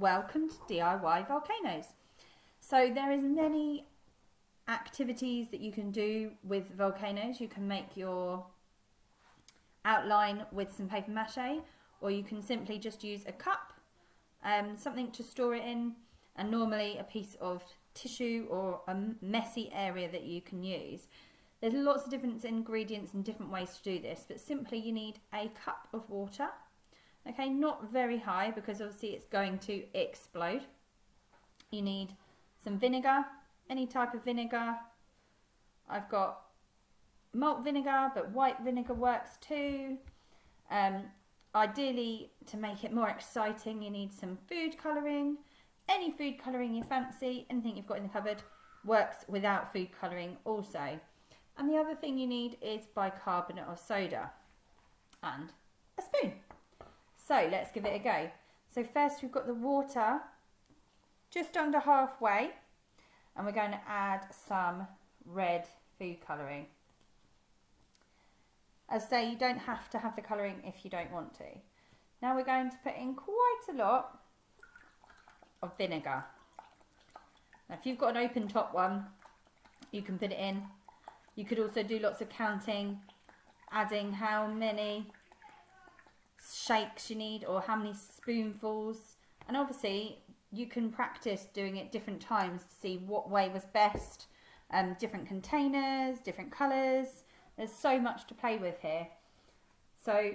welcome to DIY Volcanoes. So there is many activities that you can do with volcanoes. You can make your outline with some paper mache, or you can simply just use a cup, something to store it in, and normally a piece of tissue or a messy area that you can use. There's lots of different ingredients and different ways to do this, but simply you need a cup of water. Okay, not very high because obviously it's going to explode. You need some vinegar, any type of vinegar. I've got malt vinegar, but white vinegar works too. Ideally, to make it more exciting, you need some food colouring. Any food colouring you fancy, anything you've got in the cupboard works without food colouring also. And the other thing you need is bicarbonate of soda and a spoon. So let's give it a go. So first we've got the water just under halfway, and we're going to add some red food colouring. As I say, you don't have to have the colouring if you don't want to. Now we're going to put in quite a lot of vinegar. Now if you've got an open top one, you can put it in. You could also do lots of counting, adding how many shakes you need or how many spoonfuls, and obviously you can practice doing it different times to see what way was best. Different containers, different colours. There's so much to play with here. So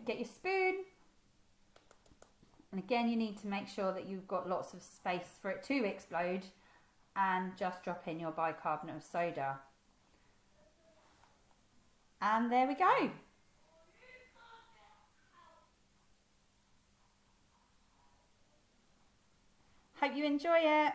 get your spoon, and again you need to make sure that you've got lots of space for it to explode, and just drop in your bicarbonate of soda. And there we go. Hope you enjoy it.